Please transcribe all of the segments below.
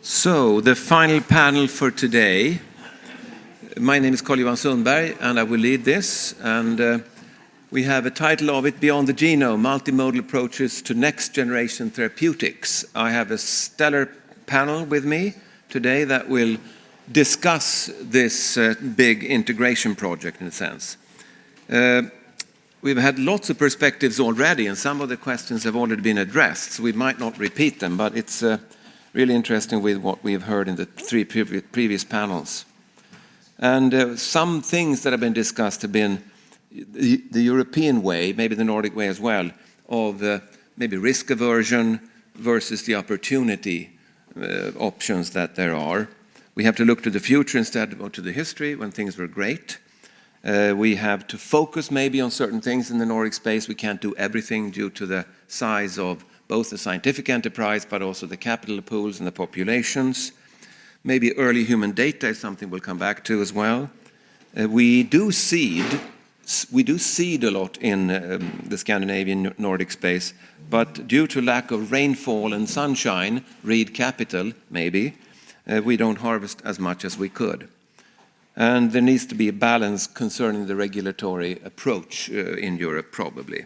So, the final panel for today. My name is Johan SUNDBERG, and I will lead this. And we have a title of it, Beyond the Genome, Multimodal Approaches to Next Generation Therapeutics. I have a stellar panel with me today that will discuss this big integration project, in a sense. We've had lots of perspectives already, and some of the questions have already been addressed, so we might not repeat them, but it's really interesting with what we've heard in the three previous panels. And some things that have been discussed have been the European way, maybe the Nordic way as well, of maybe risk aversion versus the opportunity options that there are. We have to look to the future instead of to the history when things were great. We have to focus maybe on certain things in the Nordic space. We can't do everything due to the size of both the scientific enterprise, but also the capital pools and the populations. Maybe early human data is something we'll come back to as well. We do seed a lot in the Scandinavian Nordic space, but due to lack of rainfall and sunshine, read capital maybe, we don't harvest as much as we could. And there needs to be a balance concerning the regulatory approach in Europe, probably.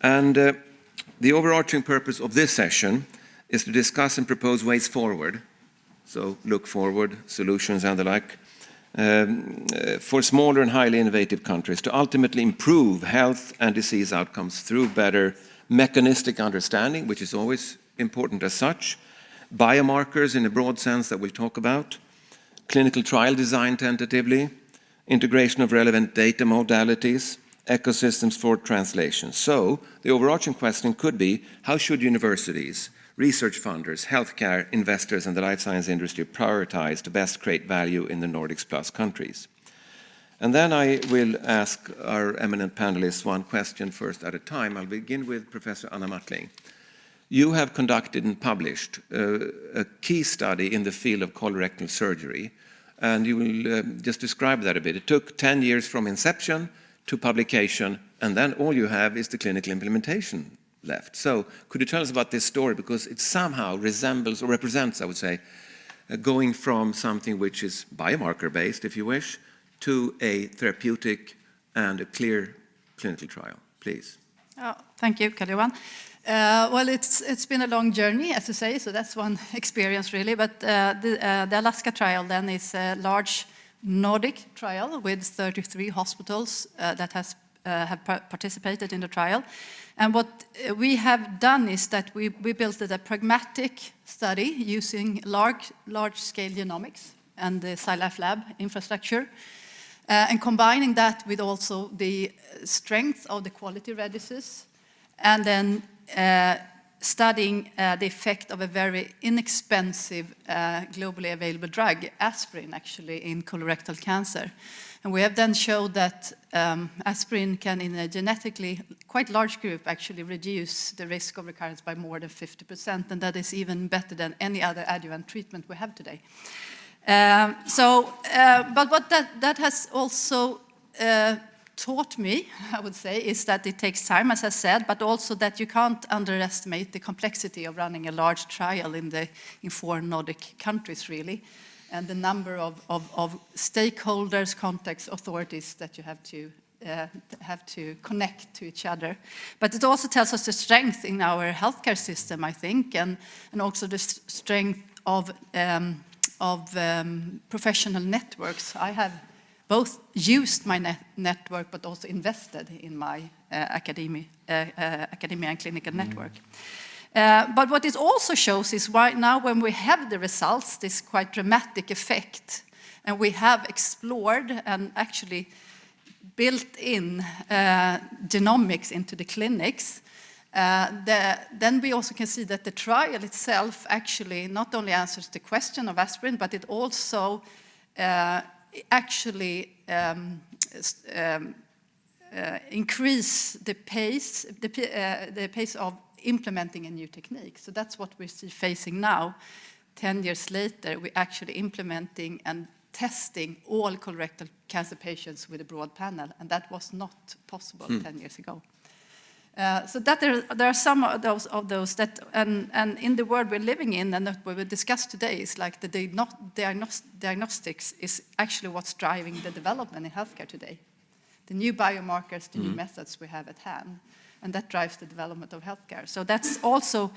And the overarching purpose of this session is to discuss and propose ways forward, so look forward, solutions and the like, for smaller and highly innovative countries to ultimately improve health and disease outcomes through better mechanistic understanding, which is always important as such, biomarkers in a broad sense that we'll talk about, clinical trial design tentatively, integration of relevant data modalities, ecosystems for translation. So the overarching question could be, how should universities, research funders, healthcare investors, and the life science industry prioritize to best create value in the Nordics plus countries? And then I will ask our eminent panelists one question first at a time. I'll begin with Professor Anna MARTLING. You have conducted and published a key study in the field of colorectal surgery, and you will just describe that a bit. It took 10 years from inception to publication, and then all you have is the clinical implementation left. So could you tell us about this story, because it somehow resembles or represents, I would say, going from something which is biomarker-based, if you wish, to a therapeutic and a clear clinical trial. Please. Oh, thank you, Kári Johan. Well, it's been a long journey, as you say, so that's one experience really. But the Alaska trial then is a large Nordic trial with 33 hospitals that have participated in the trial. And what we have done is that we built a pragmatic study using large-scale genomics and the SciLifeLab infrastructure, and combining that with also the strength of the quality registers, and then studying the effect of a very inexpensive, globally available drug, aspirin, actually, in colorectal cancer. And we have then showed that aspirin can, in a genetically quite large group, actually reduce the risk of recurrence by more than 50%, and that is even better than any other adjuvant treatment we have today. But what that has also taught me, I would say, is that it takes time, as I said, but also that you can't underestimate the complexity of running a large trial in 4 Nordic countries, really, and the number of stakeholders, context, authorities that you have to connect to each other. But it also tells us the strength in our healthcare system, I think, and also the strength of professional networks. I have both used my network, but also invested in my academia and clinical network. But what it also shows is why now when we have the results, this quite dramatic effect, and we have explored and actually built in genomics into the clinics, then we also can see that the trial itself actually not only answers the question of aspirin, but it also actually increase the pace of implementing a new technique. So that's what we see facing now. 10 years later, we're actually implementing and testing all colorectal cancer patients with a broad panel, and that was not possible 10 years ago. So that there are some of those that, and in the world we're living in and that we will discuss today is like the diagnostics is actually what's driving the development in healthcare today. The new biomarkers, the new methods we have at hand, and that drives the development of healthcare. So that's also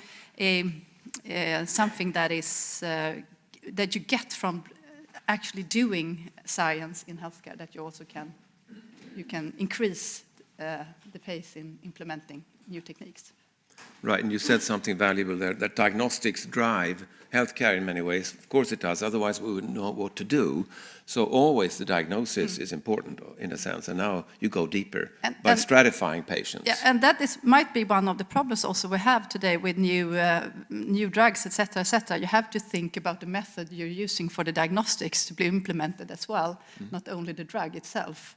something that is that you get from actually doing science in healthcare, that you also can increase the pace in implementing new techniques. Right, and you said something valuable there, that diagnostics drive healthcare in many ways. Of course it does, otherwise we wouldn't know what to do. So always the diagnosis is important in a sense, and now you go deeper by stratifying patients. Yeah, and that might be one of the problems also we have today with new drugs, etc., etc. You have to think about the method you're using for the diagnostics to be implemented as well, not only the drug itself.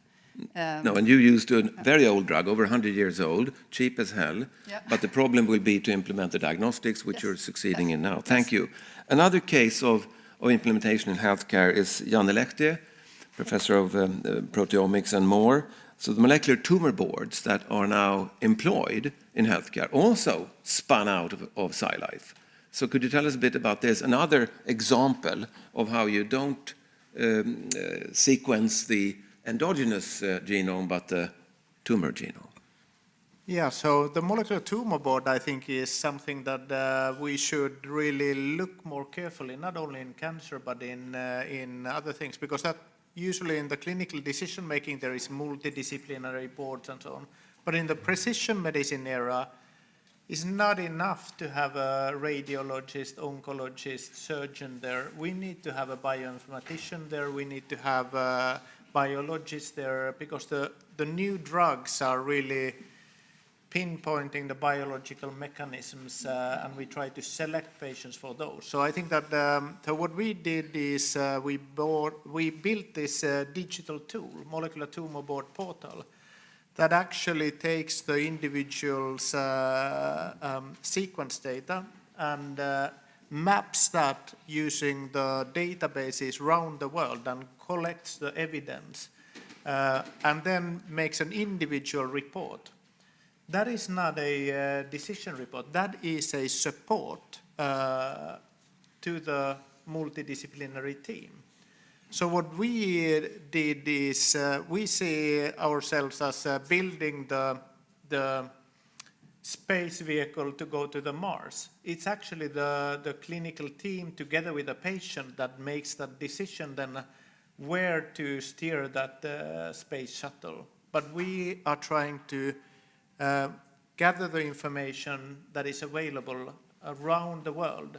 No, and you used a very old drug, over 100 years old, cheap as hell, but the problem will be to implement the diagnostics, which you're succeeding in now. Thank you. Another case of implementation in healthcare is Janne, LEHTIÖ, professor of proteomics and more. So the molecular tumor boards that are now employed in healthcare also spun out of SciLife. So could you tell us a bit about this? Another example of how you don't sequence the endogenous genome, but the tumor genome. Yeah, so the molecular tumor board, I think, is something that we should really look more carefully, not only in cancer, but in other things, because that usually in the clinical decision-making, there is multidisciplinary boards and so on. But in the precision medicine era, it's not enough to have a radiologist, oncologist, surgeon there. We need to have a bioinformatician there. We need to have a biologist there, because the new drugs are really pinpointing the biological mechanisms, and we try to select patients for those. So I think that so what we did is we built this digital tool, molecular tumor board portal, that actually takes the individual's sequence data and maps that using the databases around the world and collects the evidence and then makes an individual report. That is not a decision report. That is a support to the multidisciplinary team. So what we did is we see ourselves as building the space vehicle to go to the Mars. It's actually the clinical team together with the patient that makes that decision then where to steer that space shuttle. But we are trying to gather the information that is available around the world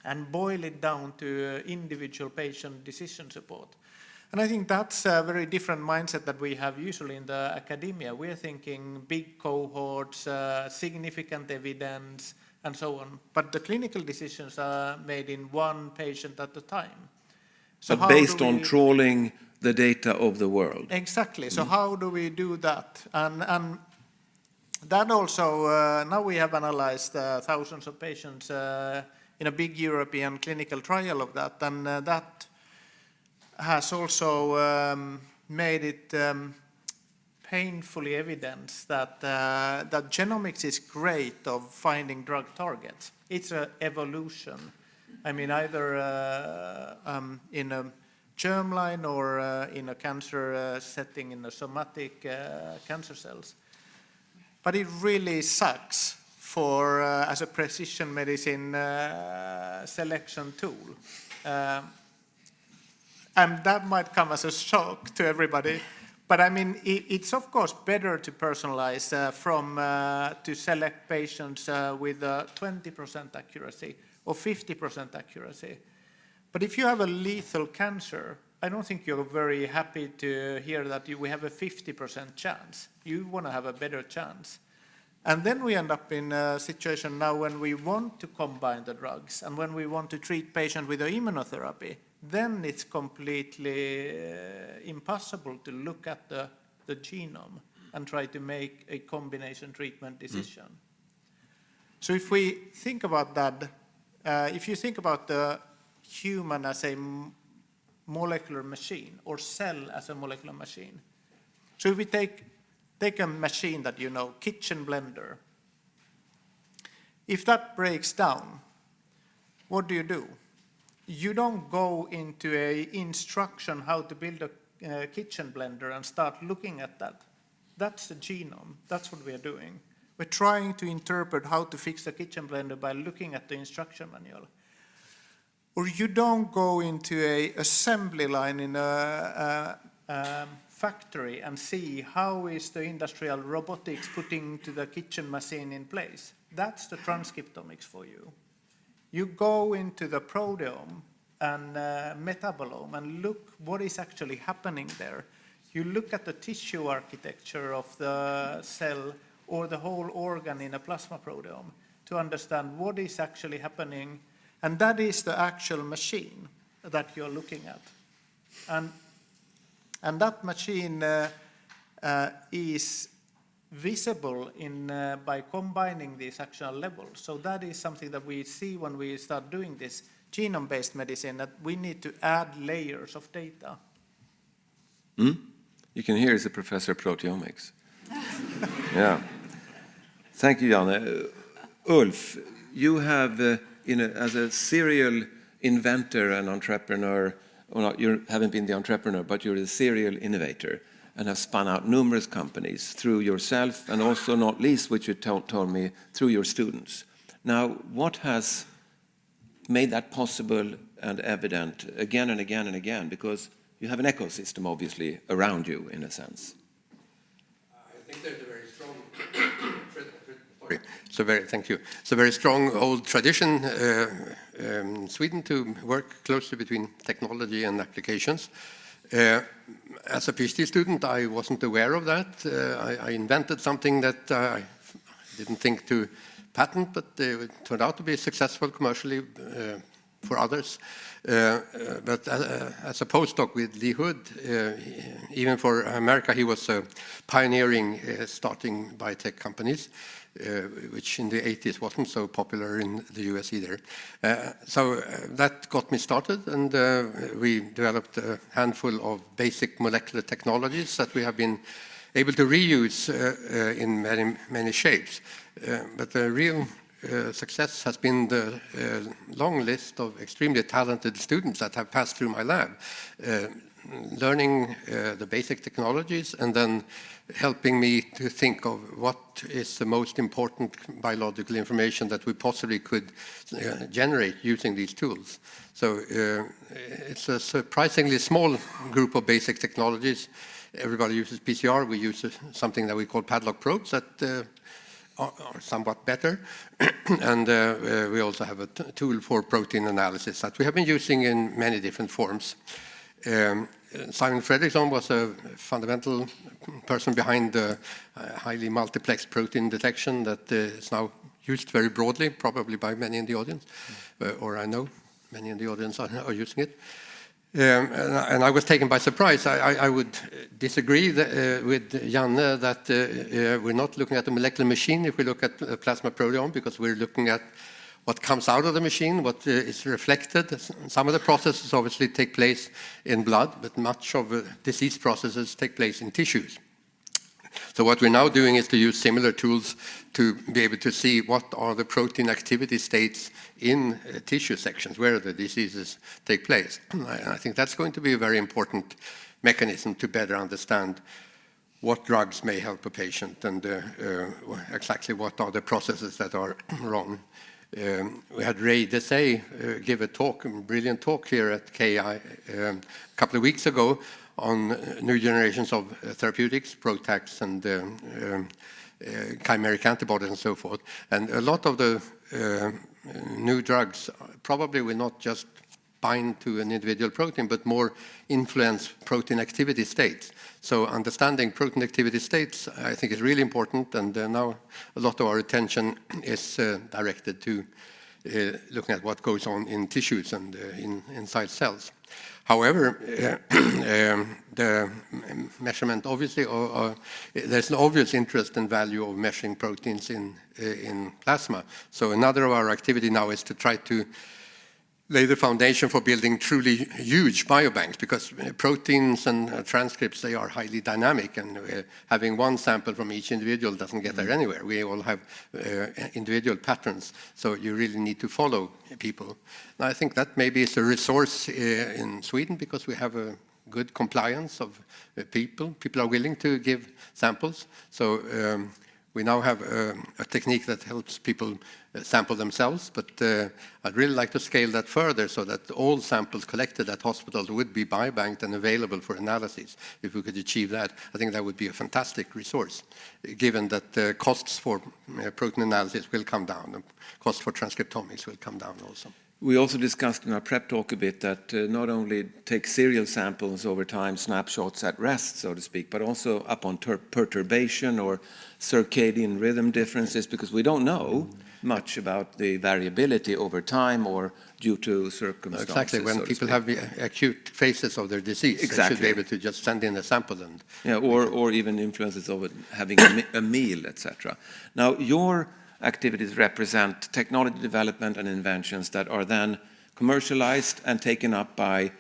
and boil it down to individual patient decision support. And I think that's a very different mindset that we have usually in the academia. We're thinking big cohorts, significant evidence, and so on. But the clinical decisions are made in one patient at a time. So but based on trawling the data of the world. Exactly. So how do we do that? And that also, now we have analyzed thousands of patients in a big European clinical trial of that, and that has also made it painfully evident that that genomics is great of finding drug targets. It's an evolution. I mean, either in a germline or in a cancer setting in a somatic cancer cells. But it really sucks for as a precision medicine selection tool. And that might come as a shock to everybody. But I mean, it's of course better to personalize to select patients with 20% accuracy or 50% accuracy. But if you have a lethal cancer, I don't think you're very happy to hear that we have a 50% chance. You want to have a better chance. And then we end up in a situation now when we want to combine the drugs and when we want to treat patients with immunotherapy, then it's completely impossible to look at the genome and try to make a combination treatment decision. So if we think about that, if you think about the human as a molecular machine or cell as a molecular machine, so if we take take a machine that you know, kitchen blender. If that breaks down, what do? You don't go into a instruction how to build a kitchen blender and start looking at that. That's the genome. That's what we are doing. We're trying to interpret how to fix a kitchen blender by looking at the instruction manual. Or you don't go into a assembly line in a factory and see how is the industrial robotics putting to the kitchen machine in place. That's the transcriptomics for you. You go into the proteome and metabolome and look what is actually happening there. You look at the tissue architecture of the cell or the whole organ in a plasma proteome to understand what is actually happening. And that is the actual machine that you're looking at. And that machine is visible by combining these actional levels. So that is something that we see when we start doing this genome-based medicine, that we need to add layers of data. You can hear he's a professor of proteomics. Yeah. Thank you, Janne. Ulf, you have, as a serial inventor and entrepreneur, well, not, you haven't been the entrepreneur, but you're a serial innovator and have spun out numerous companies through yourself and also, not least, which you told me, through your students. Now, what has made that possible and evident again and again and again? Because you have an ecosystem, obviously, around you, in a sense. I think there's a very strong... Thank you. It's a very strong old tradition in Sweden to work closely between technology and applications. As a PhD student, I wasn't aware of that. I invented something that I didn't think to patent, but it turned out to be successful commercially for others. But as a postdoc with LEHTIÖ, even for America, he was pioneering starting biotech companies, which in the 80s wasn't so popular in the US either. So that got me started, and we developed a handful of basic molecular technologies that we have been able to reuse in many shapes. But the real success has been the long list of extremely talented students that have passed through my lab, learning the basic technologies and then helping me to think of what is the most important biological information that we possibly could generate using these tools. So it's a surprisingly small group of basic technologies. Everybody uses PCR. We use something that we call padlock probes that are somewhat better. And we also have a tool for protein analysis that we have been using in many different forms. Simon Fredriksson was a fundamental person behind the highly multiplex protein detection that is now used very broadly, probably by many in the audience, or I know many in the audience are using it. And I was taken by surprise. I would disagree with Janne that we're not looking at the molecular machine if we look at a plasma proteome, because we're looking at what comes out of the machine, what is reflected. Some of the processes obviously take place in blood, but much of the disease processes take place in tissues. So what we're now doing is to use similar tools to be able to see what are the protein activity states in tissue sections where the diseases take place. And I think that's going to be a very important mechanism to better understand what drugs may help a patient and exactly what are the processes that are wrong. We had Ray Desai give a brilliant talk here at KI a couple of weeks ago on new generations of therapeutics, PROTACs and chimeric antibodies and so forth. And a lot of the new drugs probably will not just bind to an individual protein, but more influence protein activity states. So understanding protein activity states, I think, is really important, and now a lot of our attention is directed to looking at what goes on in tissues and inside cells. However, the measurement, obviously, there's an obvious interest and value of measuring proteins in plasma. So another of our activity now is to try to lay the foundation for building truly huge biobanks, because proteins and transcripts, they are highly dynamic, and having one sample from each individual doesn't get there anywhere. We all have individual patterns, so you really need to follow people. And I think that maybe is a resource in Sweden, because we have a good compliance of people. People are willing to give samples, so we now have a technique that helps people sample themselves, but I'd really like to scale that further so that all samples collected at hospitals would be biobanked and available for analysis. If we could achieve that, I think that would be a fantastic resource, given that the costs for protein analysis will come down, and costs for transcriptomics will come down also. We also discussed in our prep talk a bit that not only take serial samples over time, snapshots at rest, so to speak, but also upon perturbation or circadian rhythm differences, because we don't know much about the variability over time or due to circumstances. Exactly, when so people have acute phases of their disease, exactly. They should be able to just send in a sample. And yeah, or even influences of having a meal, etc. Now, your activities represent technology development and inventions that are then commercialized and taken up by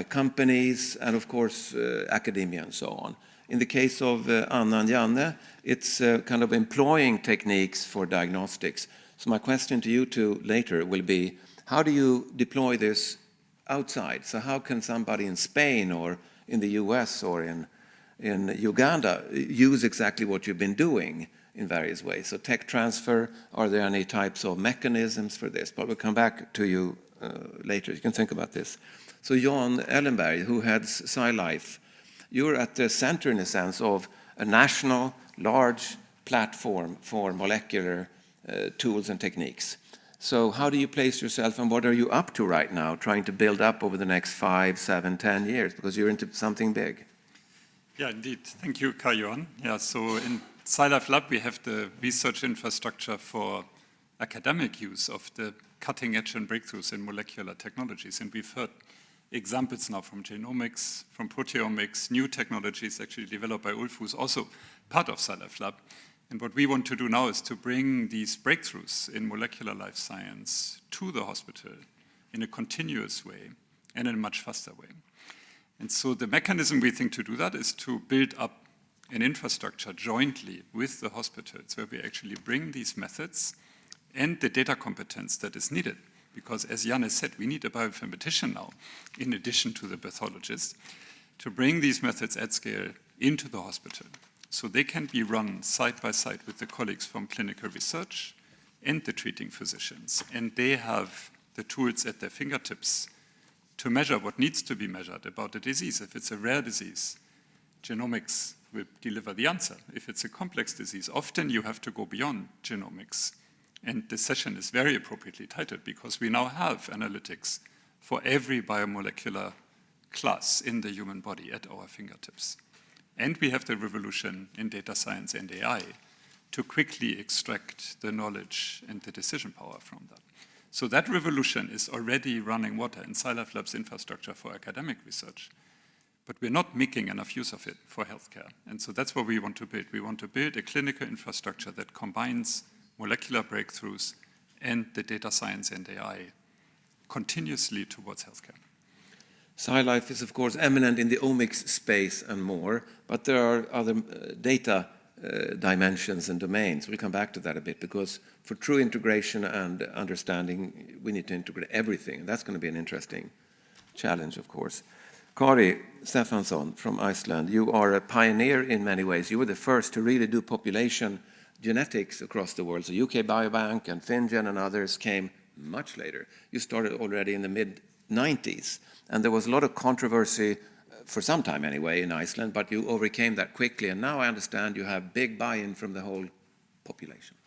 companies and, of course, academia and so on. In the case of Anna and Janne, it's kind of employing techniques for diagnostics. So my question to you two later will be, how do you deploy this outside? So how can somebody in Spain or in the US or in Uganda use exactly what you've been doing in various ways? So tech transfer, are there any types of mechanisms for this? But we'll come back to you later. You can think about this. So Johan ELLENBERG, who heads SciLife, you're at the center, in a sense, of a national, large platform for molecular tools and techniques. So how do you place yourself, and what are you up to right now, trying to build up over the next 5, 7, 10 years? Because you're into something big. Yeah, indeed. Thank you, Johan. Yeah, so in SciLifeLab, we have the research infrastructure for academic use of the cutting edge and breakthroughs in molecular technologies. And we've heard examples now from genomics, from proteomics, new technologies actually developed by Ulf, who's also part of SciLifeLab. And what we want to do now is to bring these breakthroughs in molecular life science to the hospital in a continuous way and in a much faster way. And so the mechanism we think to do that is to build up an infrastructure jointly with the hospitals where we actually bring these methods and the data competence that is needed. Because as Janne said, we need a bioinformatician now, in addition to the pathologist, to bring these methods at scale into the hospital. So they can be run side by side with the colleagues from clinical research and the treating physicians. And they have the tools at their fingertips to measure what needs to be measured about the disease. If it's a rare disease, genomics will deliver the answer. If it's a complex disease, often you have to go beyond genomics. And this session is very appropriately titled because we now have analytics for every biomolecular class in the human body at our fingertips. And we have the revolution in data science and AI to quickly extract the knowledge and the decision power from that. So that revolution is already running water in SciLifeLab's infrastructure for academic research. But we're not making enough use of it for healthcare. And so that's what we want to build. We want to build a clinical infrastructure that combines molecular breakthroughs and the data science and AI continuously towards healthcare. SciLife is, of course, eminent in the omics space and more, but there are other data dimensions and domains. We'll come back to that a bit, because for true integration and understanding, we need to integrate everything. And that's going to be an interesting challenge, of course. Kári STEFÁNSSON from Iceland, you are a pioneer in many ways. You were the first to really do population genetics across the world. So UK Biobank and FinGen and others came much later. You started already in the mid-90s. And there was a lot of controversy, for some time anyway, in Iceland, but you overcame that quickly. And now I understand you have big buy-in from the whole population.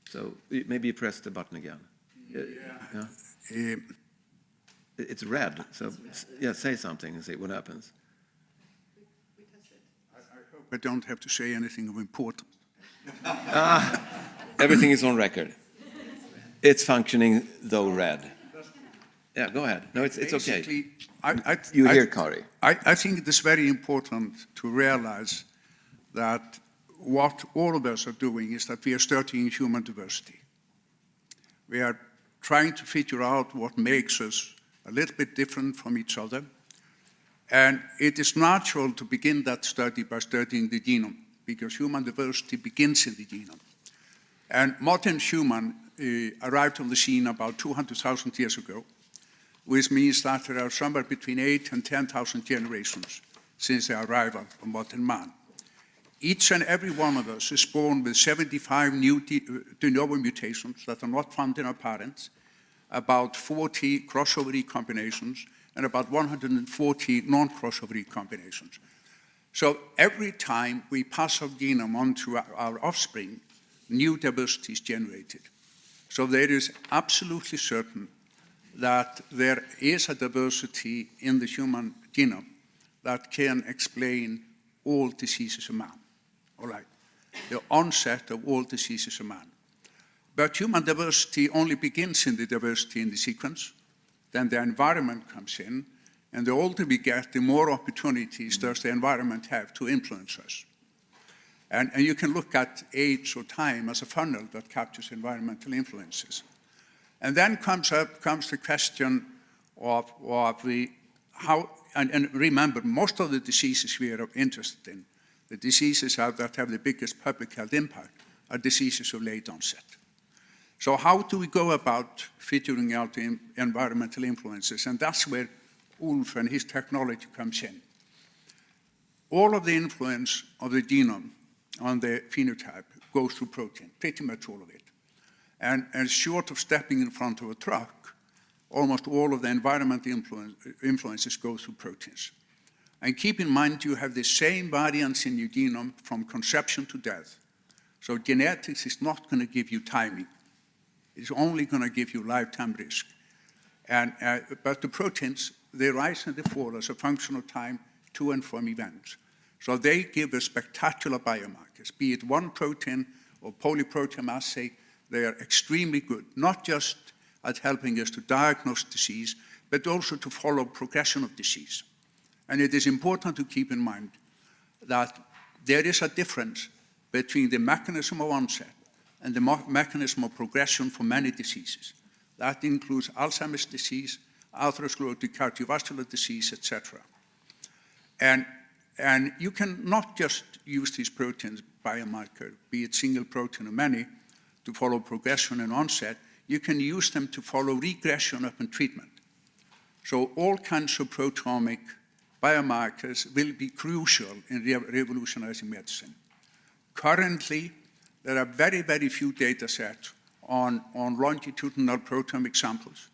So maybe you press the button again. Yeah. It's red, so yeah, say something and see what happens. I hope I don't have to say anything of importance. Everything is on record. It's functioning, though red. Yeah, go ahead. No, it's okay. You hear Kári. I think it is very important to realize that what all of us are doing is that we are studying human diversity. We are trying to figure out what makes us a little bit different from each other. And it is natural to begin that study by studying the genome, because human diversity begins in the genome. And modern human arrived on the scene about 200,000 years ago, which means that there are somewhere between 8 and 10,000 generations since the arrival of modern man. Each and every one of us is born with 75 new de novo mutations that are not found in our parents, about 40 crossover recombinations, and about 140 non-crossover recombinations. So every time we pass our genome on to our offspring, new diversity is generated. So there is absolutely certain that there is a diversity in the human genome that can explain all diseases of man. All right, the onset of all diseases of man. But human diversity only begins in the diversity in the sequence. Then the environment comes in, and the older we get, the more opportunities does the environment have to influence us. And you can look at age or time as a funnel that captures environmental influences. And then comes the question of the how, and remember, most of the diseases we are interested in, the diseases that have the biggest public health impact, are diseases of late onset. So how do we go about figuring out the environmental influences? And that's where Ulf and his technology comes in. All of the influence of the genome on the phenotype goes through protein, pretty much all of it. And short of stepping in front of a truck, almost all of the environmental influences go through proteins. And keep in mind, you have the same variants in your genome from conception to death. So genetics is not going to give you timing. It's only going to give you lifetime risk. But the proteins, they rise and they fall as a function of time to and from events. So they give us spectacular biomarkers, be it one protein or polyprotein assay. They are extremely good, not just at helping us to diagnose disease, but also to follow progression of disease. And it is important to keep in mind that there is a difference between the mechanism of onset and the mechanism of progression for many diseases. That includes Alzheimer's disease, atherosclerotic cardiovascular disease, etc. And you can not just use these proteins biomarker, be it single protein or many, to follow progression and onset. You can use them to follow regression up in treatment. So all kinds of proteomic biomarkers will be crucial in revolutionizing medicine. Currently, there are very, very few data sets on longitudinal proteomic samples.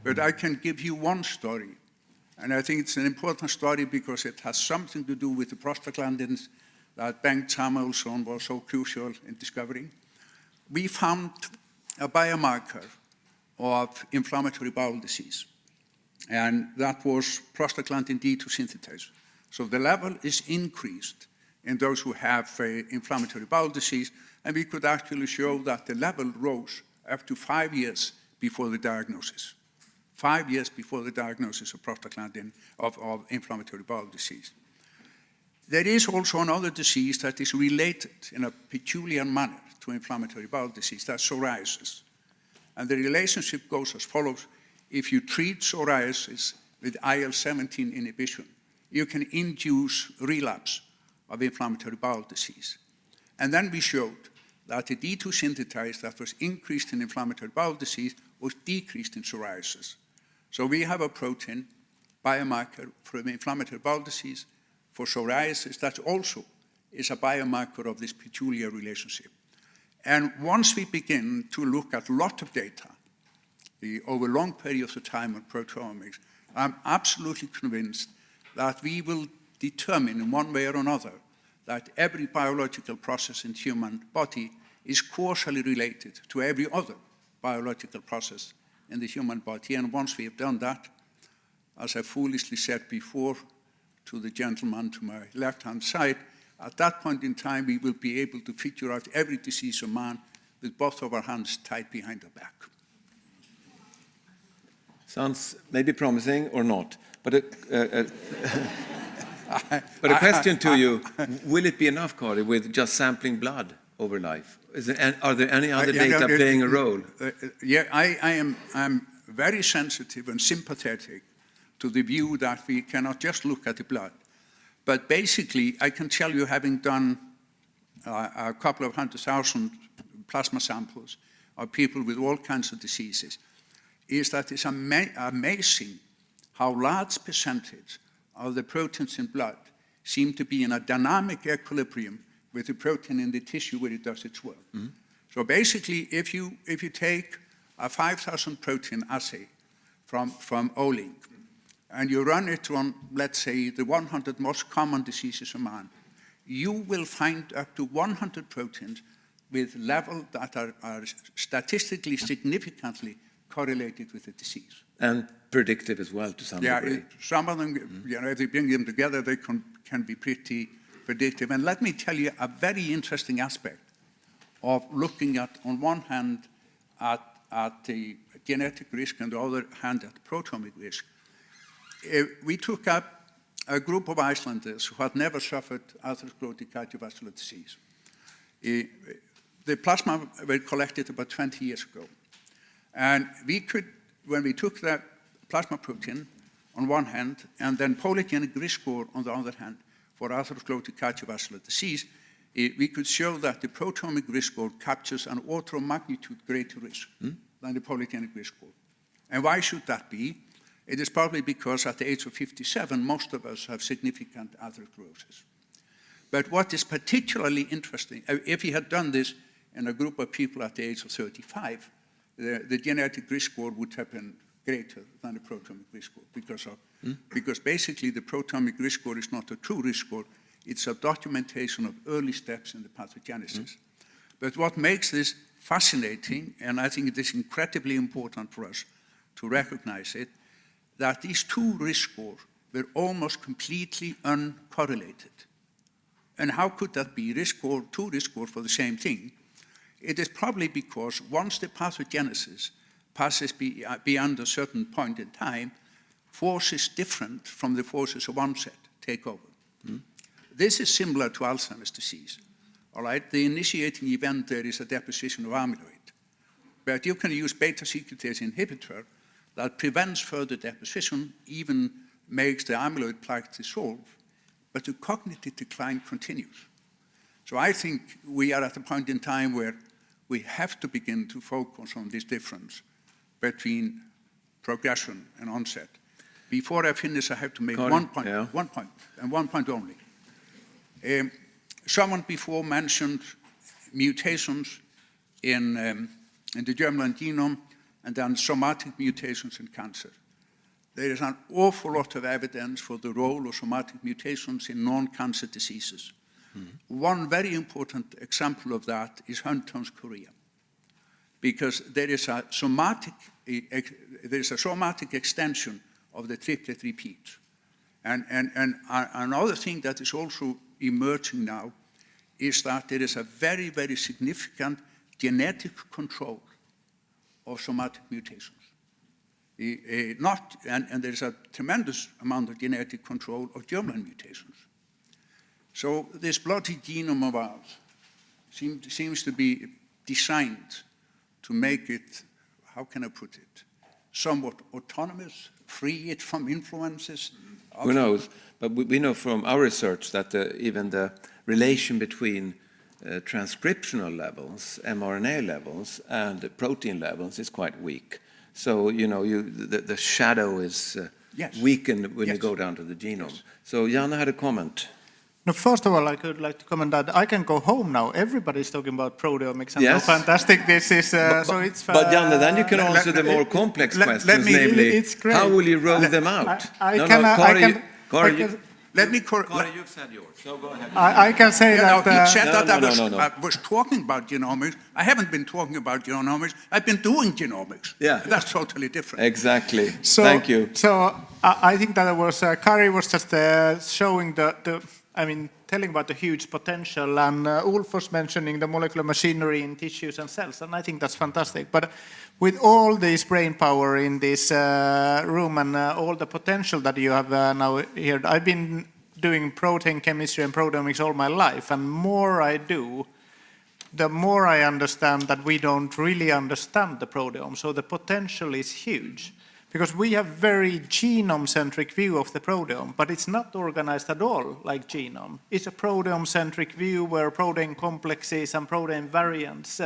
But I can give you one story, and I think it's an important story because it has something to do with the prostaglandins that Bengt Samuelsson was so crucial in discovering. We found a biomarker of inflammatory bowel disease, and that was prostaglandin D2 synthetase. So the level is increased in those who have inflammatory bowel disease, and we could actually show that the level rose up to 5 years before the diagnosis. 5 years before the diagnosis of prostaglandin, of inflammatory bowel disease. There is also another disease that is related in a peculiar manner to inflammatory bowel disease, that's psoriasis. And the relationship goes as follows. If you treat psoriasis with IL-17 inhibition, you can induce relapse of inflammatory bowel disease. And then we showed that the D2 synthetase that was increased in inflammatory bowel disease was decreased in psoriasis. So we have a protein biomarker for inflammatory bowel disease, for psoriasis, that also is a biomarker of this peculiar relationship. And once we begin to look at a lot of data, over long periods of time on proteomics, I'm absolutely convinced that we will determine in one way or another that every biological process in the human body is causally related to every other biological process in the human body. And once we have done that, as I foolishly said before to the gentleman to my left-hand side, at that point in time, we will be able to figure out every disease of man with both of our hands tied behind our back. Sounds maybe promising or not, but but a question to you, will it be enough, Kári, with just sampling blood? over life? Are there any other data playing a role? I'm very sensitive and sympathetic to the view that we cannot just look at the blood. But basically, I can tell you, having done a couple of 100,000 plasma samples of people with all kinds of diseases, is that it's amazing how large percentage of the proteins in blood seem to be in a dynamic equilibrium with the protein in the tissue where it does its work. Mm-hmm. So basically, if you take a 5,000 protein assay from Olink, and you run it on, let's say, the 100 most common diseases of man, you will find up to 100 proteins with levels that are statistically significantly correlated with the disease. And predictive as well, to some degree. Some of them, if you bring them together, they can be pretty predictive. And let me tell you a very interesting aspect of looking at, on one hand, at the genetic risk, and the other hand, at the proteomic risk. We took up a group of Icelanders who had never suffered atherosclerotic cardiovascular disease. The plasma were collected about 20 years ago. And we could, when we took that plasma protein on one hand, and then polygenic risk score on the other hand, for atherosclerotic cardiovascular disease, we could show that the proteomic risk score captures an order of magnitude greater risk than the polygenic risk score. And why should that be? It is probably because at the age of 57, most of us have significant atherosclerosis. But what is particularly interesting, if we had done this in a group of people at the age of 35, the genetic risk score would have been greater than the proteomic risk score because basically the proteomic risk score is not a true risk score, it's a documentation of early steps in the pathogenesis. But what makes this fascinating, and I think it is incredibly important for us to recognize it, that these two risk scores were almost completely uncorrelated. And how could that be? Two risk scores for the same thing. It is probably because once the pathogenesis passes beyond a certain point in time, forces different from the forces of onset take over. This is similar to Alzheimer's disease. All right, the initiating event there is a deposition of amyloid. But you can use beta-secretase inhibitor that prevents further deposition, even makes the amyloid plaque dissolve, but the cognitive decline continues. So I think we are at a point in time where we have to begin to focus on this difference between progression and onset. Before I finish, I have to make one point, and one point only. Someone before mentioned mutations in the germline genome and then somatic mutations in cancer. There is an awful lot of evidence for the role of somatic mutations in non-cancer diseases. One very important example of that is Huntington's chorea, because there is a somatic extension of the triplet repeat. And another thing that is also emerging now is that there is a very, very significant genetic control of somatic mutations. And there's a tremendous amount of genetic control of germline mutations. So this bloody genome of ours seems to be designed to make it, how can I put it, somewhat autonomous, free it from influences. Who knows? But we know from our research that even the relation between transcriptional levels, mRNA levels, and protein levels is quite weak. So, you know, the shadow is weakened when you go down to the genome. Yes. So, Janne had a comment. No, first of all, I could like to comment that I can go home now. Everybody's talking about proteomics and how fantastic this is. But Janne, then you can answer the more complex questions, namely, how will you roll them out? Kári, you've said yours, so go ahead. I can say that... He said I was talking about genomics. I haven't been talking about genomics. I've been doing genomics. Yeah. That's totally different. Exactly. Thank you. So I think that it was, Kári was just showing telling about the huge potential, and Ulf was mentioning the molecular machinery in tissues and cells, and I think that's fantastic. But with all this brain power in this room and all the potential that you have now here, I've been doing protein chemistry and proteomics all my life, and more I do, the more I understand that we don't really understand the proteome. So the potential is huge. Because we have very genome-centric view of the proteome, but it's not organized at all like genome. It's a proteome-centric view where protein complexes and protein variants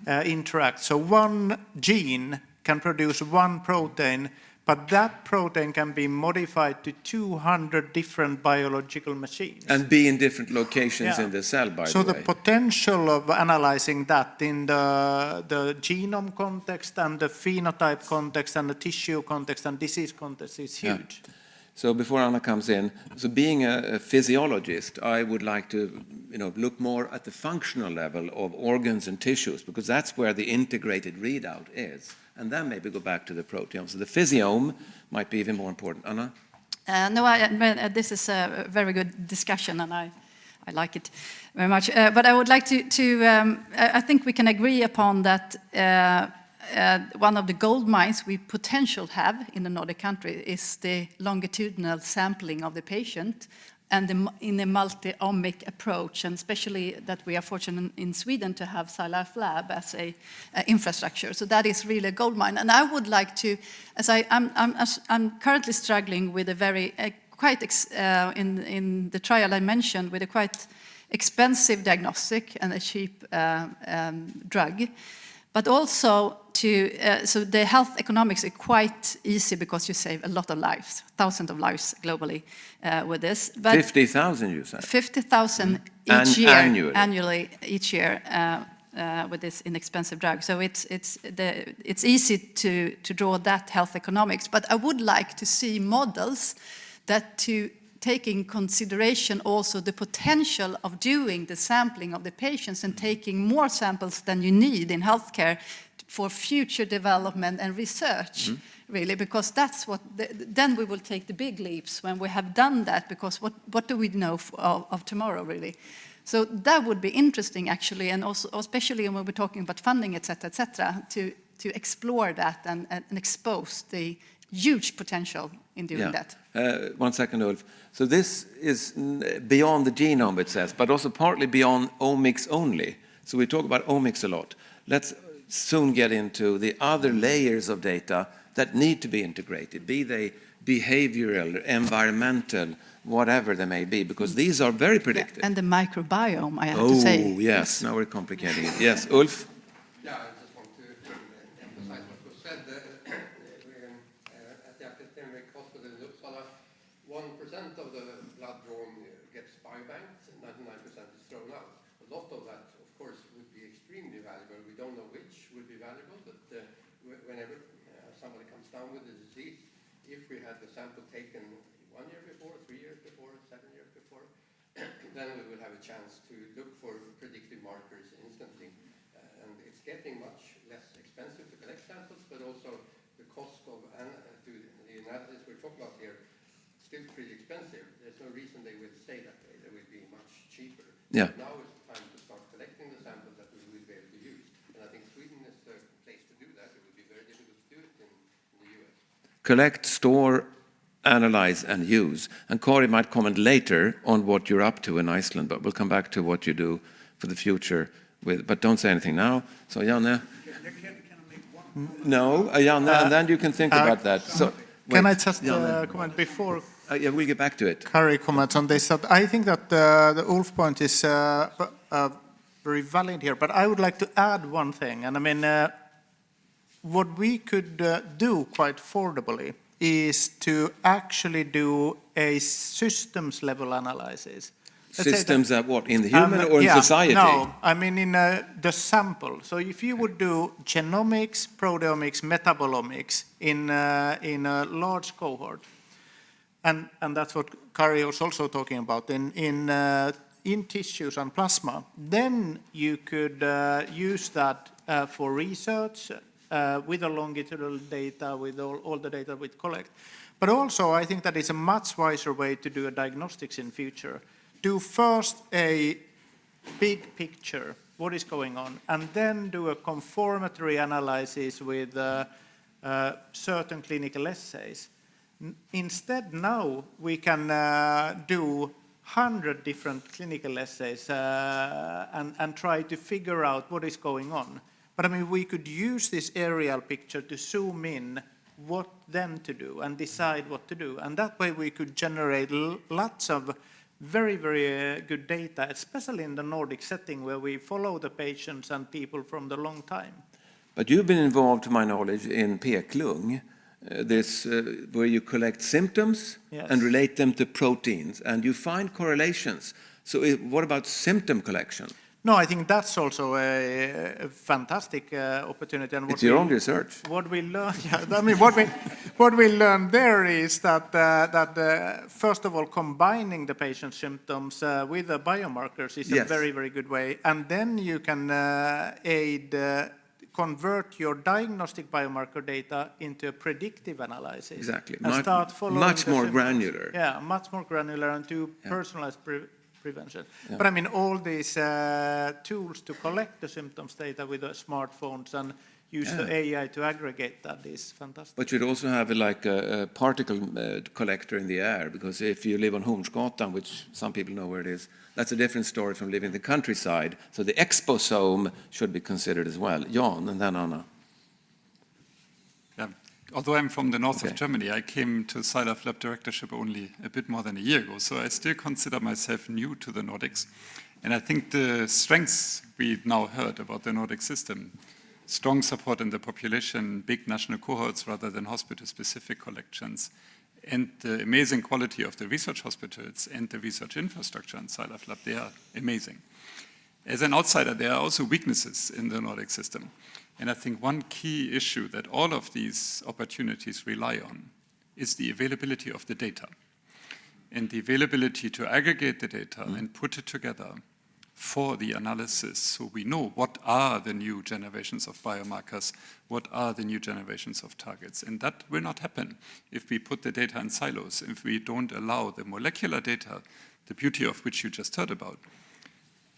interact. So one gene can produce one protein, but that protein can be modified to 200 different biological machines. And be in different locations in the cell, by the way. So the potential of analyzing that in the genome context and the phenotype context and the tissue context and disease context is huge. Yeah. So before Anna comes in, so being a physiologist, I would like to look more at the functional level of organs and tissues, because that's where the integrated readout is. And then maybe go back to the proteome. So the physiome might be even more important. Anna? This is a very good discussion, and I like it very much. But I would like I think we can agree upon that one of the gold mines we potentially have in the Nordic country is the longitudinal sampling of the patient and in a multi-omic approach, and especially that we are fortunate in Sweden to have SciLifeLab as a infrastructure. So that is really a gold mine. And I would like to, as I'm currently struggling with a very in the trial I mentioned, with a quite expensive diagnostic and a cheap drug. But also so the health economics are quite easy because you save a lot of lives, thousands of lives globally with this. 50,000, you said? 50,000 each year, annually each year with this inexpensive drug. So it's easy to draw that health economics. But I would like to see models that take in consideration also the potential of doing the sampling of the patients and taking more samples than you need in healthcare for future development and research, really, because that's what, then we will take the big leaps when we have done that, because what do we know of tomorrow, really? So that would be interesting, actually, and also especially when we're talking about funding, et cetera, to explore that and expose the huge potential in doing that. 1 second, Ulf. So this is beyond the genome, it says, but also partly beyond omics only. So we talk about omics a lot. Let's soon get into the other layers of data that need to be integrated, be they behavioral, environmental, whatever they may be, because these are very predictive. And the microbiome, I have to say. Oh, yes, now we're complicating it. Yes, Ulf? Yeah, I just want to emphasize what was said. At the academic hospital in Uppsala, 1% of the blood drawn gets biobanked, 99% is thrown out. A lot of that, of course, would be extremely valuable. We don't know which would be valuable, but whenever somebody comes down with a disease, if we had the sample taken 1 year before, 3 years before, 7 years before, then we will have a chance to look for predictive markers instantly. And it's getting much less expensive to collect samples, but also the cost of the analysis we're talking about here still pretty expensive. There's no reason they will stay that way. They will be much cheaper. Yeah. Now is the time to start collecting the samples that we will be able to use. And I think Sweden is the place to do that. It would be very difficult to do it in the US. Collect, store, analyze, and use. And Kári might comment later on what you're up to in Iceland, but we'll come back to what you do for the future. But don't say anything now. So, Janne? No, Janne, and then you can think about that. So, can I just comment before? Yeah, we'll get back to it. Kári comments on this. I think that the Ulf point is very valid here, but I would like to add one thing. And I mean, what we could do quite affordably is to actually do a systems level analysis. Systems that what, in the human or in society? No, I mean in the sample. So if you would do genomics, proteomics, metabolomics in a large cohort, and that's what Kári was also talking about, in tissues and plasma, then you could use that for research with the longitudinal data, with all the data we collect. But also I think that it's a much wiser way to do a diagnostics in future. Do first a big picture, what is going on, and then do a confirmatory analysis with certain clinical assays. Instead now we can do 100 different clinical essays and try to figure out what is going on. But I mean, we could use this aerial picture to zoom in what then to do and decide what to do. And that way we could generate lots of very, very good data, especially in the Nordic setting where we follow the patients and people from the long time. But you've been involved, to my knowledge, in PEK-lung, where you collect symptoms and relate them to proteins, and you find correlations. So what about symptom collection? No, I think that's also a fantastic opportunity. And it's your own research. What we learned, I mean, what we learned there is that first of all, combining the patient's symptoms with the biomarkers is a very, very good way. And then you can convert your diagnostic biomarker data into a predictive analysis. Exactly. And start following much more symptoms. granular. Yeah, much more granular and do personalized prevention. Yeah. But I mean, all these tools to collect the symptoms data with the smartphones and use the AI to aggregate that is fantastic. But you'd also have like a particle collector in the air, because if you live on Hornsgatan, which some people know where it is, that's a different story from living in the countryside. So the exposome should be considered as well. Jan, and then Anna. Yeah. Although I'm from the north of Germany, I came to SciLifeLab directorship only a bit more than a year ago, so I still consider myself new to the Nordics. And I think the strengths we've now heard about the Nordic system, strong support in the population, big national cohorts rather than hospital-specific collections, and the amazing quality of the research hospitals and the research infrastructure in SciLifeLab, they are amazing. As an outsider, there are also weaknesses in the Nordic system. And I think one key issue that all of these opportunities rely on is the availability of the data and the availability to aggregate the data and put it together for the analysis, so we know what are the new generations of biomarkers, what are the new generations of targets. And that will not happen if we put the data in silos, if we don't allow the molecular data, the beauty of which you just heard about,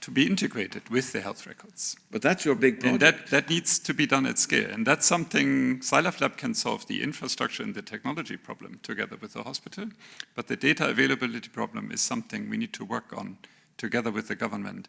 to be integrated with the health records. But that's your big project. And that needs to be done at scale. And that's something SciLifeLab can solve, the infrastructure and the technology problem together with the hospital. But the data availability problem is something we need to work on together with the government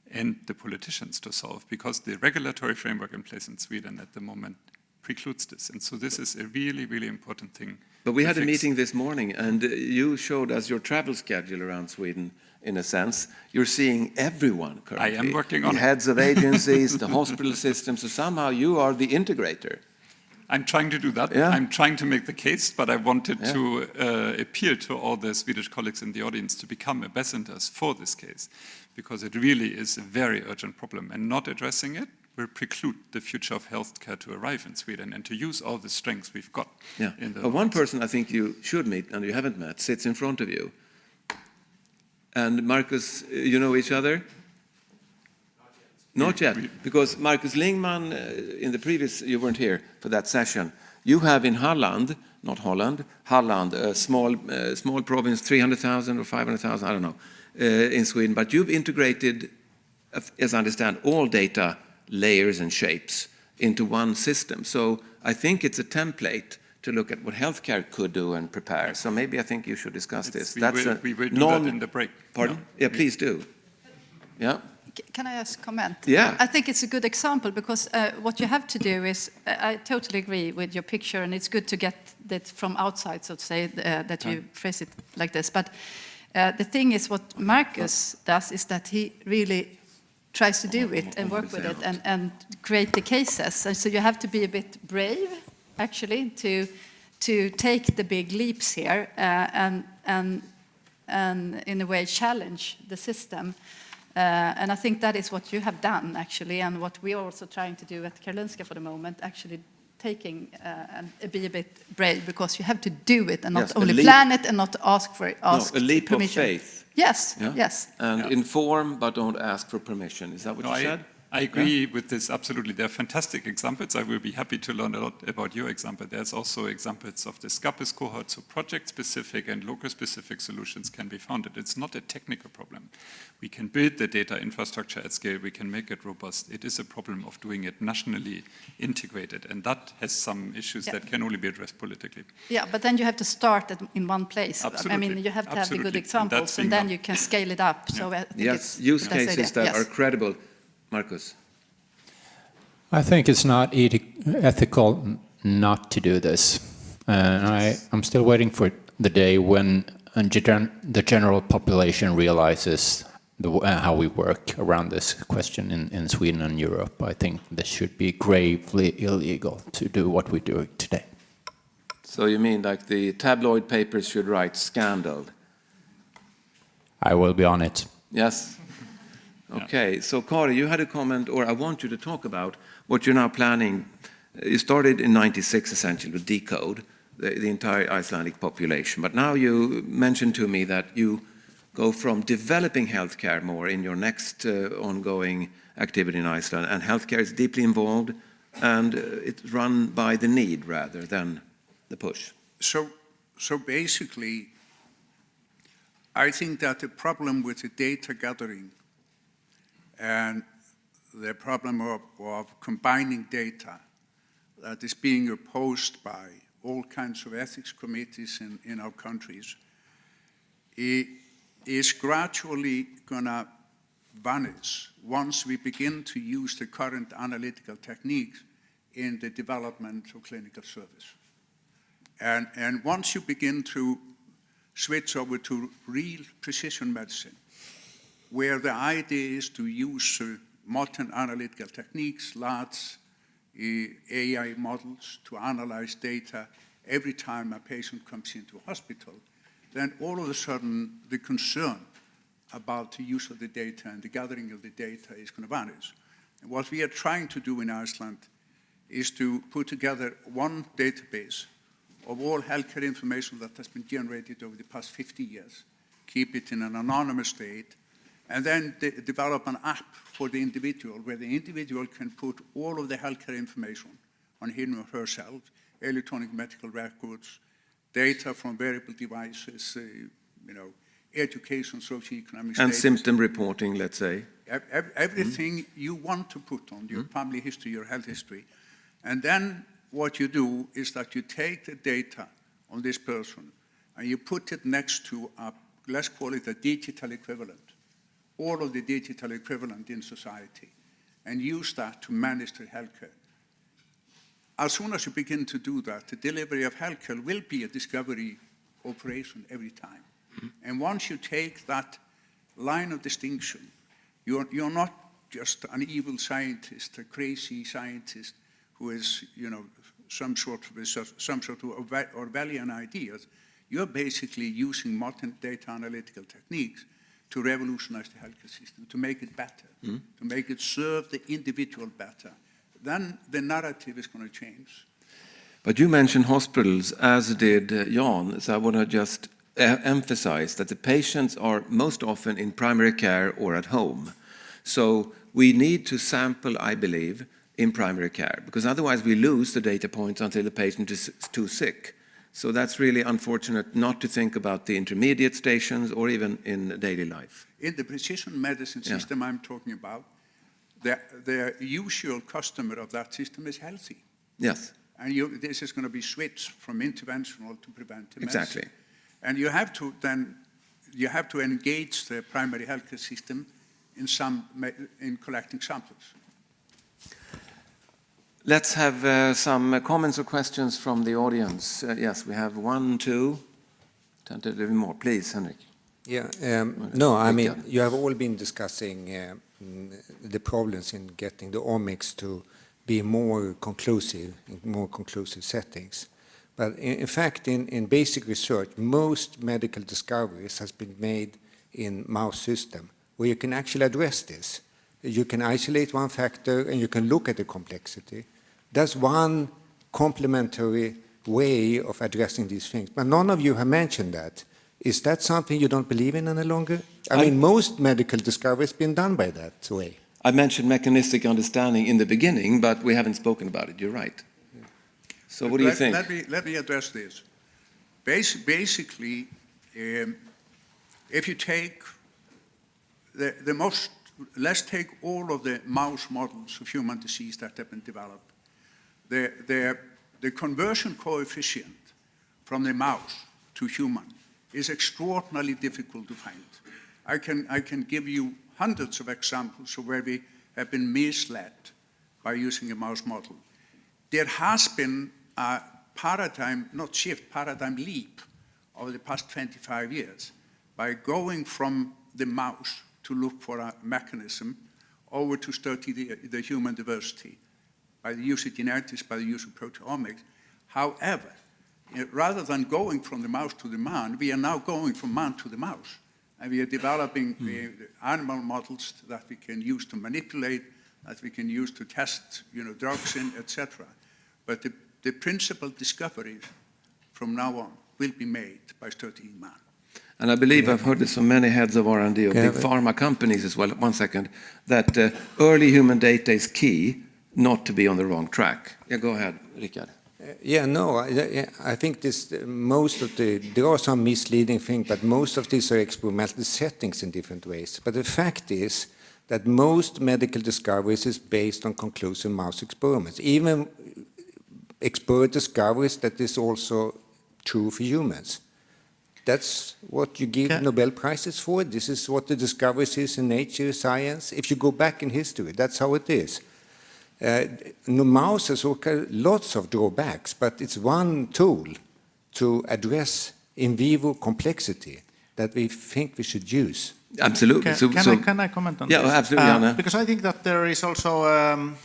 and the politicians to solve, because the regulatory framework in place in Sweden at the moment precludes this. And so this is a really, really important thing. But we had a meeting this morning, and you showed us your travel schedule around Sweden, in a sense. You're seeing everyone currently. I am working on the heads of agencies, the hospital systems, so somehow you are the integrator. I'm trying to do that. Yeah. I'm trying to make the case, but I wanted to appeal to all the Swedish colleagues in the audience to become ambassadors for this case, because it really is a very urgent problem, and not addressing it will preclude the future of healthcare to arrive in Sweden and to use all the strengths we've got. Yeah. One person I think you should meet, and you haven't met, sits in front of you. And Marcus, you know each other? Not yet, because Marcus Lingman, in the previous, you weren't here for that session. You have in Halland, not Holland, Halland, a small province, 300,000 or 500,000, I don't know, in Sweden. But you've integrated, as I understand, all data layers and shapes into one system. So I think it's a template to look at what healthcare could do and prepare. So maybe I think you should discuss this. We will do that in the break. Pardon? Yeah, please do. Yeah. Can I just comment? Yeah. I think it's a good example, because what you have to do is, I totally agree with your picture, and it's good to get that from outside, so to say, that you phrase it like this. But the thing is, what Marcus does is that he really tries to do it and work with it and create the cases. And so you have to be a bit brave, actually, to take the big leaps here and in a way challenge the system. And I think that is what you have done, actually, and what we are also trying to do at Karolinska for the moment, actually taking and be a bit brave, because you have to do it and not only plan it and not ask for it. A leap of faith. Yes, yeah? yes. And inform, but don't ask for permission. Is that what you said? I agree with this absolutely. They're fantastic examples. I will be happy to learn a lot about your example. There's also examples of the SCAPIS cohort, so project-specific and local-specific solutions can be founded. It's not a technical problem. We can build the data infrastructure at scale. We can make it robust. It is a problem of doing it nationally integrated, and that has some issues that can only be addressed politically. Yeah, but then you have to start in one place. Absolutely. I mean, you have to have the good Absolutely. examples, and then you can scale it up. So I think Yes, it's use the best cases idea. that are credible. Marcus? I think it's not ethical not to do this. I'm still waiting for the day when the general population realizes how we work around this question in Sweden and Europe. I think this should be gravely illegal to do what we do today. So you mean like the tabloid papers should write scandal? I will be on it. Yes? Okay, so Kári, you had a comment, or I want you to talk about what you're now planning. You started in '96 essentially with deCODE, the entire Icelandic population, but now you mentioned to me that you go from developing healthcare more in your next ongoing activity in Iceland, and healthcare is deeply involved, and it's run by the need rather than the push. So basically, I think that the problem with the data gathering and the problem of combining data that is being opposed by all kinds of ethics committees in our countries is gradually going to vanish once we begin to use the current analytical techniques in the development of clinical service. And once you begin to switch over to real precision medicine, where the idea is to use modern analytical techniques, large AI models to analyze data every time a patient comes into a hospital, then all of a sudden the concern about the use of the data and the gathering of the data is going to vanish. And what we are trying to do in Iceland is to put together one database of all healthcare information that has been generated over the past 50 years, keep it in an anonymous state, and then develop an app for the individual where the individual can put all of the healthcare information on him or herself, electronic medical records, data from wearable devices, education, socioeconomic status. And symptom reporting, let's say. Everything you want to put on your family history, your health history. And then what you do is that you take the data on this person and you put it next to let's call it a digital equivalent, all of the digital equivalent in society, and use that to manage their healthcare. As soon as you begin to do that, the delivery of healthcare will be a discovery operation every time. And once you take that line of distinction, you're not just an evil scientist, a crazy scientist who is, some sort of Orwellian ideas. You're basically using modern data analytical techniques to revolutionize the healthcare system, to make it better, to make it serve the individual better. Then the narrative is going to change. But you mentioned hospitals, as did Jan, so I want to just emphasize that the patients are most often in primary care or at home. So we need to sample, I believe, in primary care, because otherwise we lose the data points until the patient is too sick. So that's really unfortunate not to think about the intermediate stations or even in daily life. In the precision medicine system I'm talking about, the usual customer of that system is healthy. Yes. And this is going to be switched from interventional to preventive Exactly. medicine. And you have to engage the primary healthcare system in collecting samples. Let's have some comments or questions from the audience. Yes, we have 1, 2, tentatively more. Please, Henrik. Yeah, no, I mean, you have all been discussing the problems in getting the omics to be more conclusive, in more conclusive settings. But in fact, in basic research, most medical discoveries has been made in mouse system, where you can actually address this. You can isolate one factor and you can look at the complexity. That's one complementary way of addressing these things. But none of you have mentioned that. Is that something you don't believe in any longer? I mean, most medical discovery has been done by that way. I mentioned mechanistic understanding in the beginning, but we haven't spoken about it. You're right. So what do you think? Let me address this. Basically, if you take let's take all of the mouse models of human disease that have been developed. The conversion coefficient from the mouse to human is extraordinarily difficult to find. I can give you hundreds of examples of where we have been misled by using a mouse model. There has been a paradigm leap over the past 25 years by going from the mouse to look for a mechanism over to study the human diversity by the use of genetics, by the use of proteomics. However, rather than going from the mouse to the man, we are now going from man to the mouse. And we are developing animal models that we can use to manipulate, that we can use to test drugs in, etc. But the principal discoveries from now on will be made by studying man. And I believe I've heard this from many heads of R&D of big pharma companies as well, 1 second, that early human data is key not to be on the wrong track. Yeah, go ahead, Richard. I think there are some misleading things, but most of these are experimental settings in different ways. But the fact is that most medical discoveries is based on conclusive mouse experiments. Even expert discoveries that is also true for humans. That's what you give Nobel Prizes for. This is what the discoveries is in nature, science. If you go back in history, that's how it is. Mouse has lots of drawbacks, but it's one tool to address in vivo complexity that we think we should use. Absolutely. Can I comment on this? Yeah, absolutely, Janne. Because I think that there is also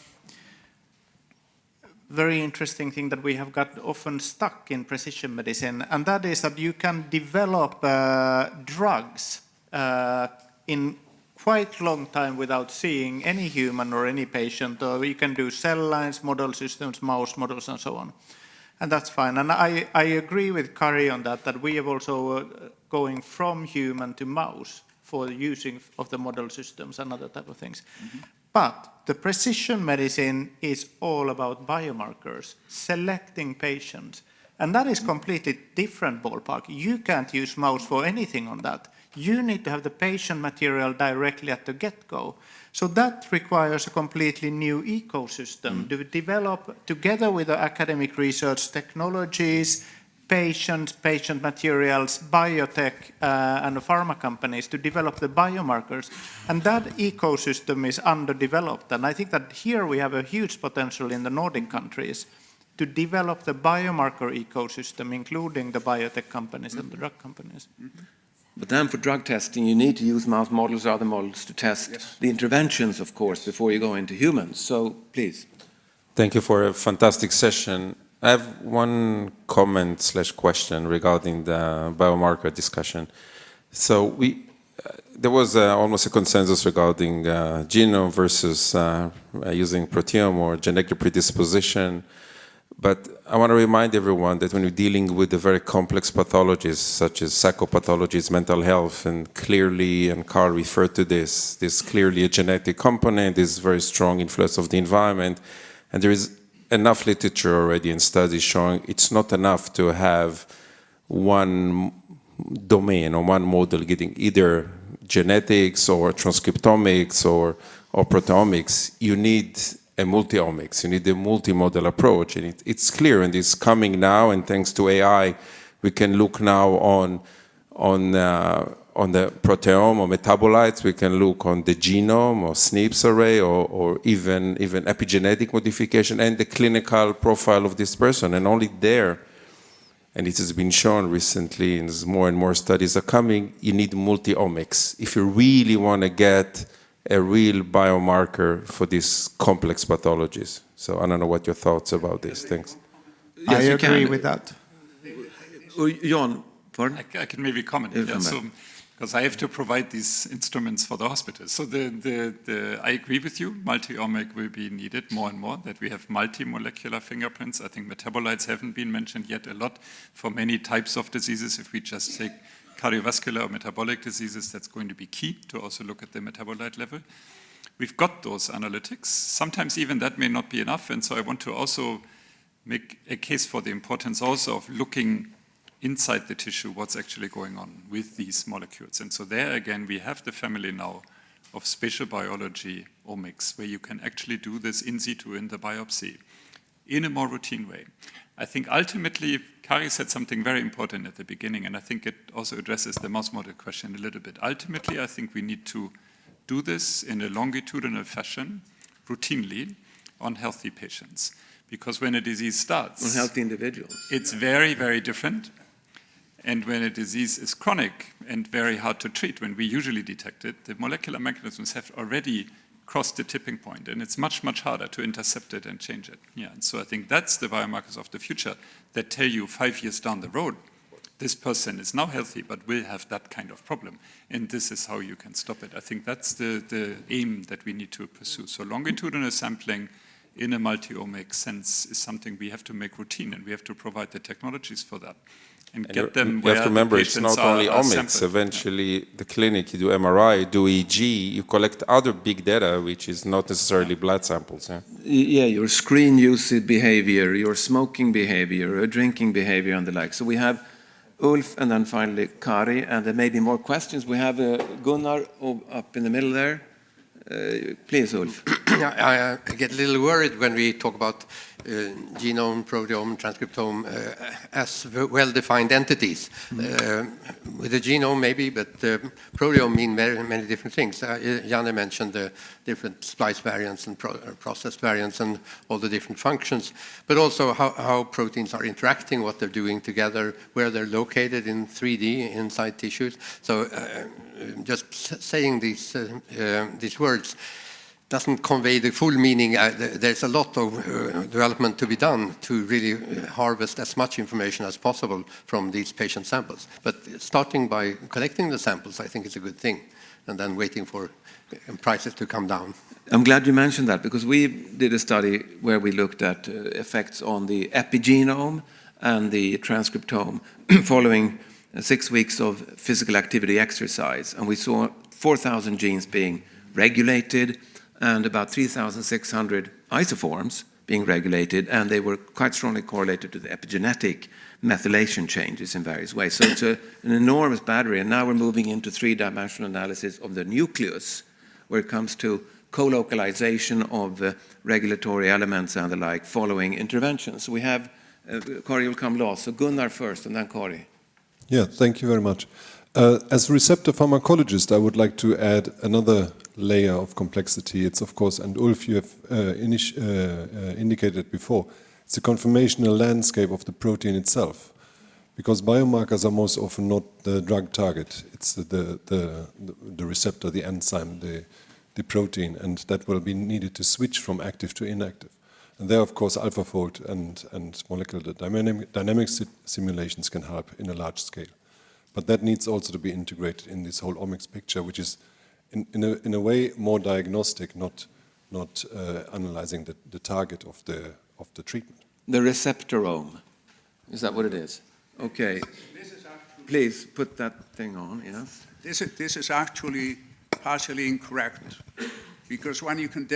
very interesting thing that we have got often stuck in precision medicine, and that is that you can develop drugs in quite long time without seeing any human or any patient, or you can do cell lines, model systems, mouse models, and so on. And that's fine. And I agree with Kári on that we have also going from human to mouse for the using of the model systems and other type of things. Mm-hmm. But the precision medicine is all about biomarkers, selecting patients. And that is completely different ballpark. You can't use mouse for anything on that. You need to have the patient material directly at the get-go. So that requires a completely new ecosystem to develop together with the academic research technologies, patient materials, biotech and pharma companies to develop the biomarkers. And that ecosystem is underdeveloped. And I think that here we have a huge potential in the Nordic countries to develop the biomarker ecosystem, including the biotech companies and the drug companies. Mm-hmm. But then for drug testing, you need to use mouse models or other models to test the interventions, of course, before you go into humans. So, please. Thank you for a fantastic session. I have one comment/question regarding the biomarker discussion. So there was almost a consensus regarding genome versus using proteome or genetic predisposition. But I want to remind everyone that when we're dealing with the very complex pathologies, such as psychopathologies, mental health, and clearly, and Carl referred to this, there's clearly a genetic component, there's very strong influence of the environment, and there is enough literature already and studies showing it's not enough to have one domain or one model getting either genetics or transcriptomics or proteomics. You need a multi-omics, you need a multi-modal approach, and it's clear, and it's coming now, and thanks to AI, we can look now on the proteome or metabolites, we can look on the genome or SNPs array or even epigenetic modification and the clinical profile of this person, and only there, and it has been shown recently, and more and more studies are coming, you need multi-omics. If you really want to get a real biomarker for these complex pathologies. So I don't know what your thoughts about this. Thanks. Yes, I agree with that. Johan, pardon? I can maybe comment. Yeah, so, because I have to provide these instruments for the hospitals. So I agree with you, multi-omic will be needed more and more, that we have multi-molecular fingerprints. I think metabolites haven't been mentioned yet a lot for many types of diseases. If we just take cardiovascular or metabolic diseases, that's going to be key to also look at the metabolite level. we've got those analytics. Sometimes even that may not be enough, and so I want to also make a case for the importance also of looking inside the tissue what's actually going on with these molecules. And so there again, we have the family now of spatial biology omics, where you can actually do this in situ in the biopsy in a more routine way. I think ultimately, Kári said something very important at the beginning, and I think it also addresses the mouse model question a little bit. Ultimately, I think we need to do this in a longitudinal fashion, routinely, on healthy patients. Because when a disease starts... On healthy individuals. It's very, very different. And when a disease is chronic and very hard to treat, when we usually detect it, the molecular mechanisms have already crossed the tipping point, and it's much, much harder to intercept it and change it. Yeah, and so I think that's the biomarkers of the future that tell you 5 years down the road, this person is now healthy, but will have that kind of problem, and this is how you can stop it. I think that's the aim that we need to pursue. So longitudinal sampling in a multi-omic sense is something we have to make routine, and we have to provide the technologies for that. And get them you where have to remember, the it's patients not only are omics. sampled. Eventually, the clinic, you do MRI, you do EEG, you collect other big data, which is not necessarily blood samples. Yeah, your screen usage behavior, your smoking behavior, your drinking behavior, and the like. So we have Ulf, and then finally Kári, and there may be more questions. We have Gunnar up in the middle there. Please, Ulf. I get a little worried when we talk about genome, proteome, transcriptome as well-defined entities. With the genome, maybe, but proteome mean many different things. Janne mentioned the different splice variants and process variants and all the different functions, but also how proteins are interacting, what they're doing together, where they're located in 3D inside tissues. So just saying these words doesn't convey the full meaning. There's a lot of development to be done to really harvest as much information as possible from these patient samples. But starting by collecting the samples, I think is a good thing, and then waiting for prices to come down. I'm glad you mentioned that, because we did a study where we looked at effects on the epigenome and the transcriptome following 6 weeks of physical activity exercise. And we saw 4,000 genes being regulated and about 3,600 isoforms being regulated, and they were quite strongly correlated to the epigenetic methylation changes in various ways. So it's an enormous battery, and now we're moving into three-dimensional analysis of the nucleus, where it comes to co-localization of regulatory elements and the like following interventions. So we have, Kári will come last, so Gunnar first, and then Kári. Yeah, thank you very much. As a receptor pharmacologist, I would like to add another layer of complexity. It's, of course, and Ulf, you have indicated before, it's a conformational landscape of the protein itself. Because biomarkers are most often not the drug target. It's the receptor, the enzyme, the protein, and that will be needed to switch from active to inactive. And there, of course, AlphaFold and molecular dynamic simulations can help in a large scale. But that needs also to be integrated in this whole omics picture, which is in a way more diagnostic, not analyzing the target of the treatment. The receptorome, is that what it is? Okay. Please put that thing on, yes. This is actually partially incorrect, because when you can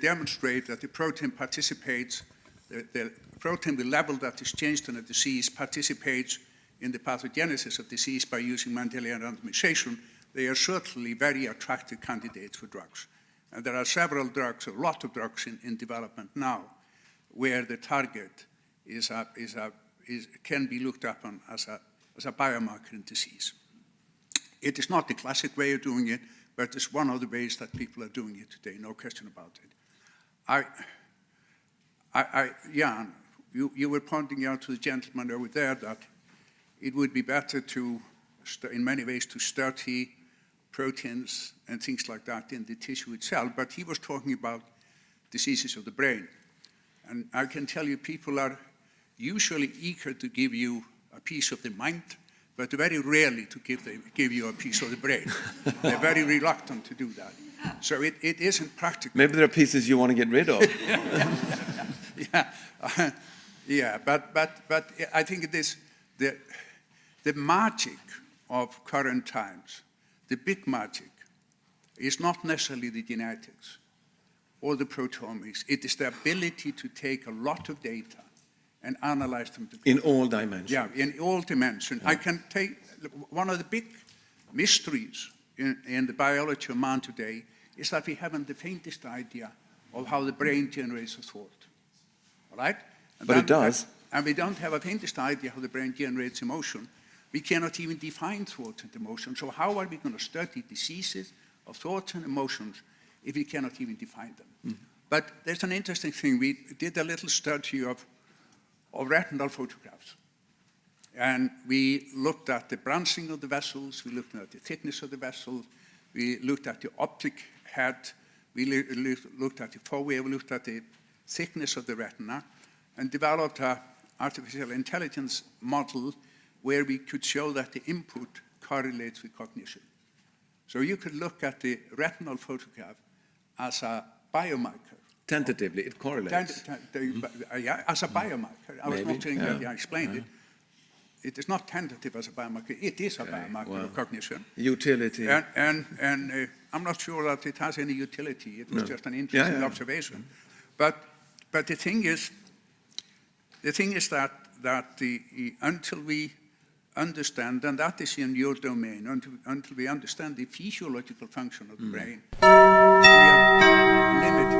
demonstrate that the protein participates, the protein, the level that is changed in a disease, participates in the pathogenesis of disease by using Mendelian randomization, they are certainly very attractive candidates for drugs. And there are several drugs, a lot of drugs in development now, where the target can be looked upon as a biomarker in disease. It is not the classic way of doing it, but it's one of the ways that people are doing it today, no question about it. Jan, you were pointing out to the gentleman over there that it would be better to, in many ways, to study proteins and things like that in the tissue itself, but he was talking about diseases of the brain. And I can tell you, people are usually eager to give you a piece of the mind, but very rarely to give you a piece of the brain. They're very reluctant to do that. So it isn't practical. Maybe there are pieces you want to get rid of. Yeah, but I think it is the magic of current times, the big magic, is not necessarily the genetics. or the proteomics. It is the ability to take a lot of data and analyze them together. In all dimensions. Yeah, in all dimensions. Yeah. I can take one of the big mysteries in the biology of man today is that we haven't the faintest idea of how the brain generates a thought. All right? But it does. And we don't have a faintest idea how the brain generates emotion. We cannot even define thoughts and emotions. So how are we going to study diseases of thoughts and emotions if we cannot even define them? Mm-hmm. But there's an interesting thing. We did a little study of retinal photographs. And we looked at the branching of the vessels, we looked at the thickness of the vessels, we looked at the optic head, we looked at the fovea, we looked at the thickness of the retina, and developed an artificial intelligence model where we could show that the input correlates with cognition. So you could look at the retinal photograph as a biomarker. Tentatively, it correlates. Yeah, as a biomarker. I was Maybe, not saying yeah. that I explained it. It is not tentative as a biomarker. It is a biomarker of cognition. Utility. And I'm not sure that it has any utility. It was just an interesting observation. But the thing is that until we understand, and that is in your domain, until we understand the physiological function of the brain, we are limited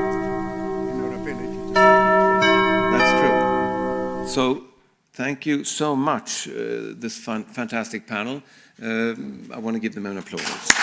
in our ability to study it. That's true. So thank you so much, this fantastic panel. I want to give them an applause.